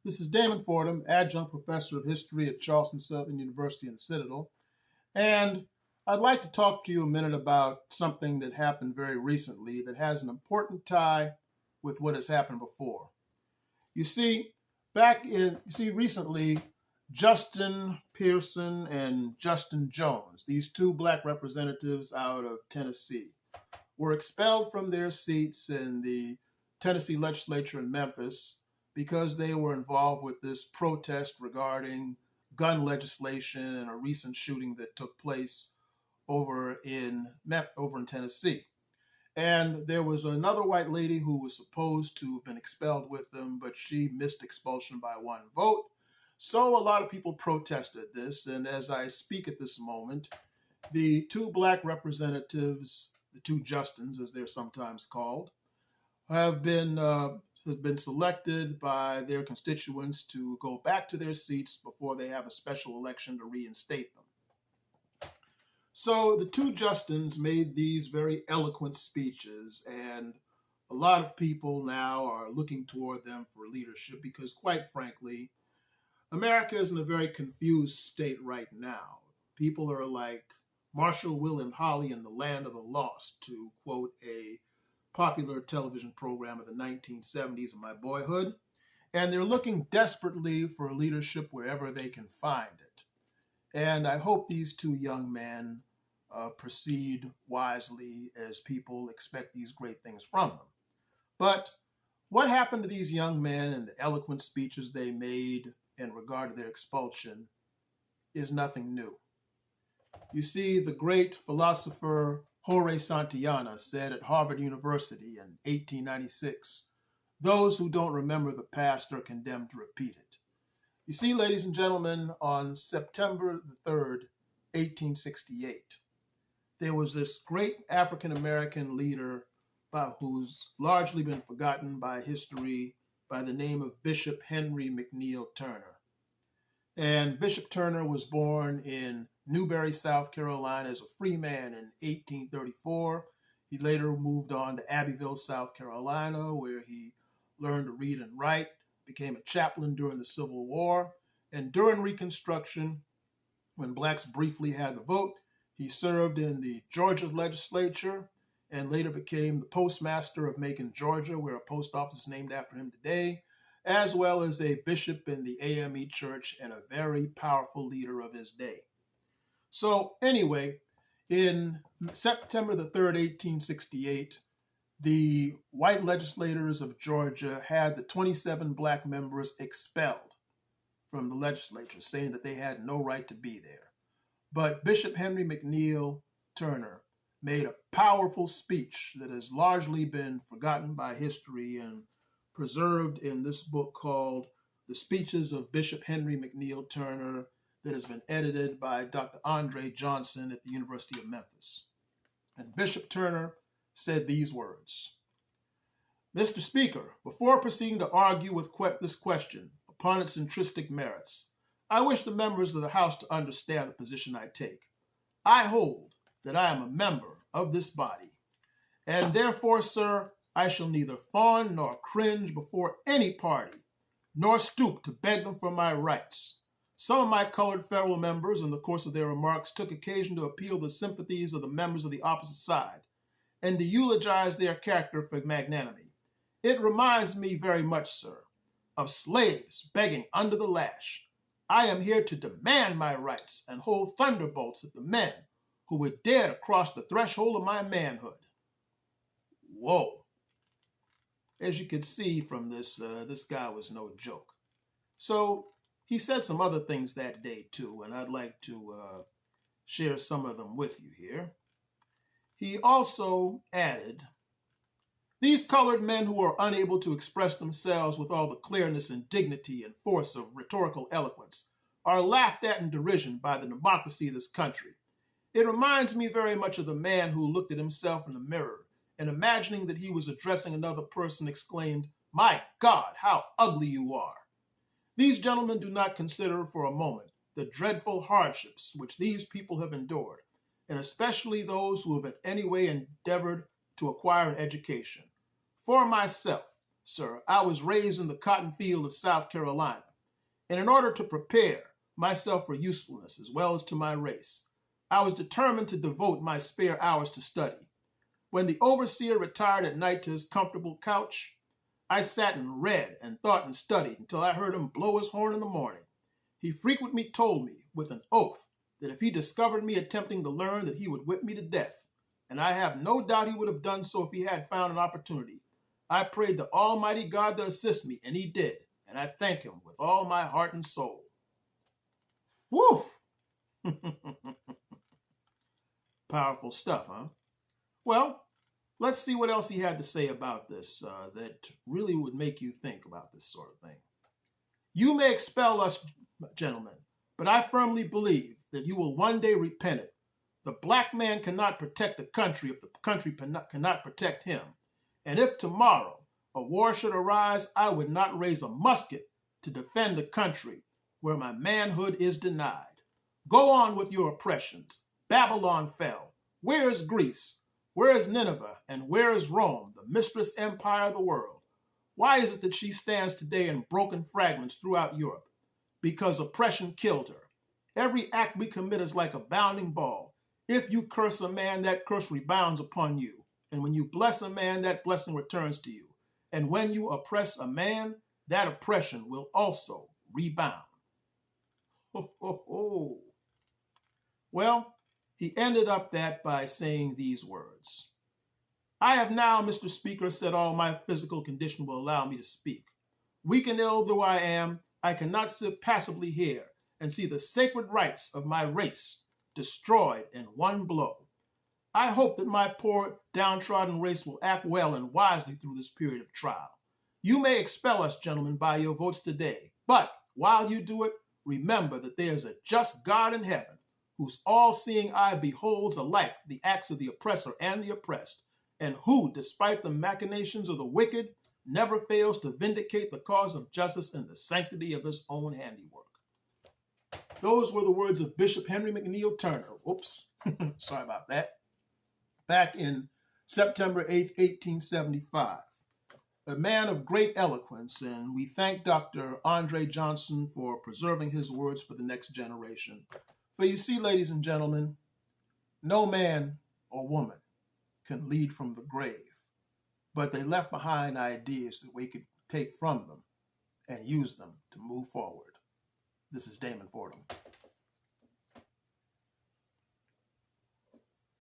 This is Damon Fordham, adjunct professor of history at Charleston Southern University in the Citadel. And I'd like to talk to you a minute about something that happened very recently that has an important tie with what has happened before. You see, recently, Justin Pearson and Justin Jones, these two black representatives out of Tennessee, were expelled from their seats in the Tennessee legislature in Memphis because they were involved with this protest regarding gun legislation and a recent shooting that took place over in Tennessee. And there was another white lady who was supposed to have been expelled with them, but she missed expulsion by one vote. So a lot of people protested this. And as I speak at this moment, the two black representatives, the two Justins, as they're sometimes called, have been selected by their constituents to go back to their seats before they have a special election to reinstate them. So the two Justins made these very eloquent speeches, and a lot of people now are looking toward them for leadership because, quite frankly, America is in a very confused state right now. People are like Marshall, Will, and Holly in the land of the lost, to quote a popular television program of the 1970s in my boyhood, and they're looking desperately for leadership wherever they can find it. And I hope these two young men proceed wisely as people expect these great things from them. But what happened to these young men and the eloquent speeches they made in regard to their expulsion is nothing new. You see, the great philosopher Jorge Santayana said at Harvard University in 1896, "Those who don't remember the past are condemned to repeat it." You see, ladies and gentlemen, on September the 3rd, 1868, there was this great African-American leader who's largely been forgotten by history by the name of Bishop Henry McNeal Turner. And Bishop Turner was born in Newberry, South Carolina as a free man in 1834. He later moved on to Abbeville, South Carolina, where he learned to read and write, became a chaplain during the Civil War, and during Reconstruction, when blacks briefly had the vote, he served in the Georgia legislature and later became the postmaster of Macon, Georgia, where a post office is named after him today, as well as a bishop in the AME Church and a very powerful leader of his day. So anyway, in September the 3rd, 1868, the white legislators of Georgia had the 27 black members expelled from the legislature, saying that they had no right to be there. But Bishop Henry McNeal Turner made a powerful speech that has largely been forgotten by history and preserved in this book called The Speeches of Bishop Henry McNeal Turner, that has been edited by Dr. Andre Johnson at the University of Memphis. And Bishop Turner said these words: "Mr. Speaker, before proceeding to argue with this question upon its intrinsic merits, I wish the members of the House to understand the position I take. I hold that I am a member of this body, and therefore, sir, I shall neither fawn nor cringe before any party, nor stoop to beg them for my rights. Some of my colored federal members, in the course of their remarks, took occasion to appeal the sympathies of the members of the opposite side and to eulogize their character for magnanimity. It reminds me very much, sir, of slaves begging under the lash. I am here to demand my rights and hold thunderbolts at the men who would dare to cross the threshold of my manhood." Whoa. As you can see from this, this guy was no joke. So he said some other things that day too, and I'd like to share some of them with you here. He also added, "These colored men who are unable to express themselves with all the clearness and dignity and force of rhetorical eloquence are laughed at in derision by the democracy of this country. It reminds me very much of the man who looked at himself in the mirror and imagining that he was addressing another person exclaimed, 'My God, how ugly you are.' These gentlemen do not consider for a moment the dreadful hardships which these people have endured, and especially those who have in any way endeavored to acquire an education. For myself, sir, I was raised in the cotton field of South Carolina, and in order to prepare myself for usefulness as well as to my race, I was determined to devote my spare hours to study. When the overseer retired at night to his comfortable couch, I sat and read and thought and studied until I heard him blow his horn in the morning. He frequently told me with an oath that if he discovered me attempting to learn, that he would whip me to death, and I have no doubt he would have done so if he had found an opportunity. I prayed to Almighty God to assist me, and he did, and I thank him with all my heart and soul. Woo! Powerful stuff, huh? Well, let's see what else he had to say about this that really would make you think about this sort of thing. You may expel us, gentlemen, but I firmly believe that you will one day repent it. The black man cannot protect the country if the country cannot protect him. And if tomorrow a war should arise, I would not raise a musket to defend the country where my manhood is denied. Go on with your oppressions. Babylon fell. Where is Greece? Where is Nineveh? And where is Rome, the mistress empire of the world? Why is it that she stands today in broken fragments throughout Europe? Because oppression killed her. Every act we commit is like a bounding ball. If you curse a man, that curse rebounds upon you. And when you bless a man, that blessing returns to you. And when you oppress a man, that oppression will also rebound. Ho, ho, ho. Well, he ended up that by saying these words. I have now, Mr. Speaker, said all my physical condition will allow me to speak. Weak and ill though I am, I cannot sit passively here and see the sacred rights of my race destroyed in one blow. I hope that my poor downtrodden race will act well and wisely through this period of trial. You may expel us, gentlemen, by your votes today, but while you do it, remember that there is a just God in heaven whose all-seeing eye beholds alike the acts of the oppressor and the oppressed, and who, despite the machinations of the wicked, never fails to vindicate the cause of justice in the sanctity of his own handiwork. Those were the words of Bishop Henry McNeal Turner. Oops, sorry about that. Back in September 8th, 1875. A man of great eloquence, and we thank Dr. Andre Johnson for preserving his words for the next generation. For you see, ladies and gentlemen, no man or woman can lead from the grave, but they left behind ideas that we could take from them and use them to move forward. This is Damon Fordham.